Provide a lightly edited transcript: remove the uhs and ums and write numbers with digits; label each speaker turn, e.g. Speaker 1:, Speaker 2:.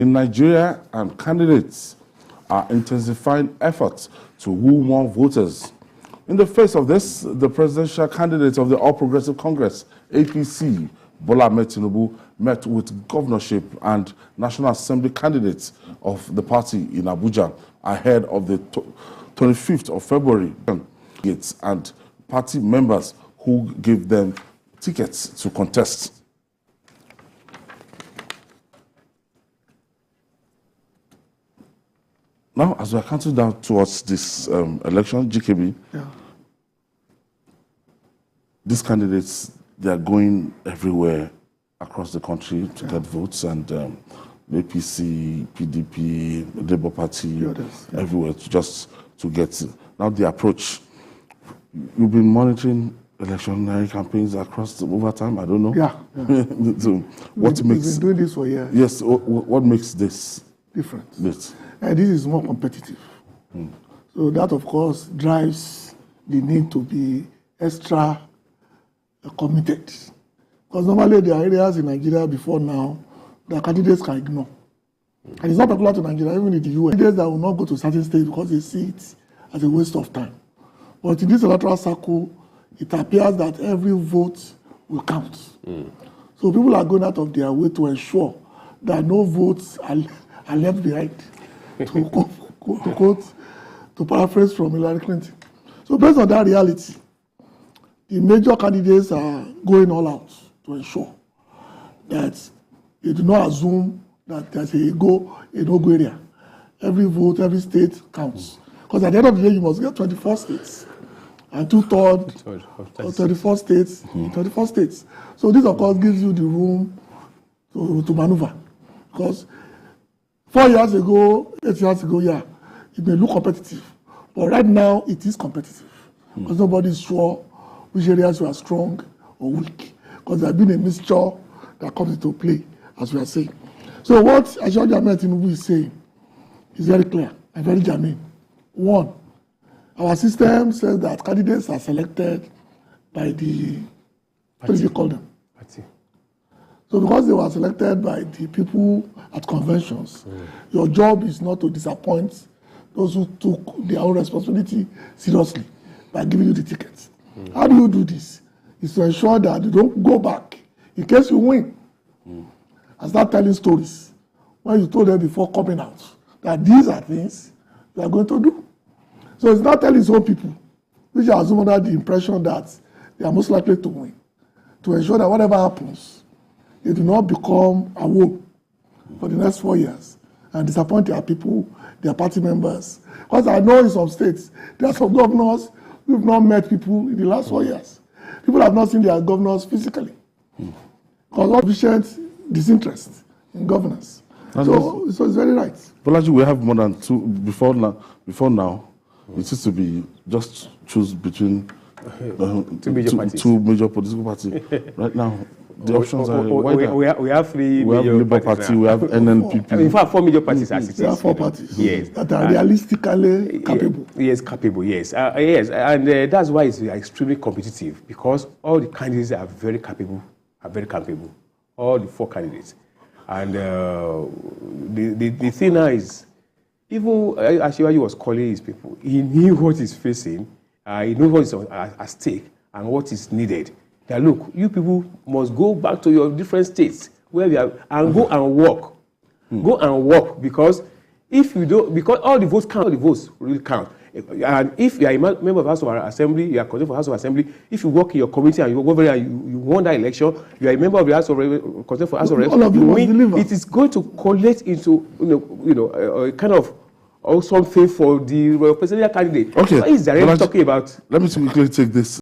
Speaker 1: In Nigeria, and candidates are intensifying efforts to woo more voters. In the face of this, the presidential candidate of the All Progressive Congress, APC, Bola Ahmed Tinubu, met with governorship and National Assembly candidates of the party in Abuja ahead of the 25th of February. And party members who gave them tickets to contest. Now, as we are counting down towards this election, GKB, these candidates, they are going everywhere across the country to get votes, and APC, PDP, Labour Party, everywhere to get. Now the approach. You've been monitoring electionary campaigns over time. I don't know. So what makes
Speaker 2: we've been doing this for years?
Speaker 1: Yes. What makes this
Speaker 2: different? This is more competitive. So that, of course, drives the need to be extra committed. Because normally there are areas in Nigeria before now that candidates can ignore. And it's not particular to Nigeria, even in the US. Candidates that will not go to certain states because they see it as a waste of time. But in this electoral circle, it appears that every vote will count. So people are going out of their way to ensure that no votes are left behind. To paraphrase from Hillary Clinton. So based on that reality, the major candidates are going all out to ensure that they do not assume that there's a no-go area. Every vote, every state counts. Because at the end of the day, you must get 24 states. And 2/3 of 24 states, 24 states. So this, of course, gives you the room to maneuver. Because 4 years ago, 8 years ago, it may look competitive. But right now, it is competitive. Because nobody is sure which areas you are strong or weak. Because there has been a mixture that comes into play, as we are saying. So what Bola Ahmed Tinubu is saying is very clear and very germane. One, our system says that candidates are selected by the, what do you call them? Party. So because they were selected by the people at conventions, your job is not to disappoint those who took their own responsibility seriously by giving you the tickets. How do you do this? It's to ensure that you don't go back in case you win and start telling stories when you told them before coming out that these are things you are going to do. So it's not telling his own people, which are assuming under the impression that they are most likely to win, to ensure that whatever happens, they do not become a woe for the next 4 years and disappoint their people, their party members. Because I know in some states, there are some governors who have not met people in the last 4 years. People have not seen their governors physically. Because of sufficient disinterest in governance. So it's very right.
Speaker 1: Bolaji, we have more than two, before now, it used to be just choose between two major political parties. Right now, the options are wider.
Speaker 3: We have three
Speaker 1: we have Labour Party, we have NNPP.
Speaker 3: In fact, 4 major parties as it is.
Speaker 2: There are 4 parties that are realistically capable.
Speaker 3: Yes, capable, yes. Yes, and that's why it's extremely competitive, because all the candidates are very capable, all the 4 candidates. And the thing now is, even Asiwaju was calling his people, he knew what he's facing, he knew what is at stake and what is needed. That look, you people must go back to your different states where we are and go and work. Go and work, because if you don't, because all the votes count, all the votes really count. And if you are a member of House of Assembly, you are contesting for House of Assembly, if you work in your community and you go over there and you won that election, you are a member of the House of contesting for House of Representatives, you win, it is going to collect into a kind of or something for the presidential candidate.
Speaker 1: Okay.
Speaker 3: What is directly talking about?
Speaker 1: Let me quickly take this.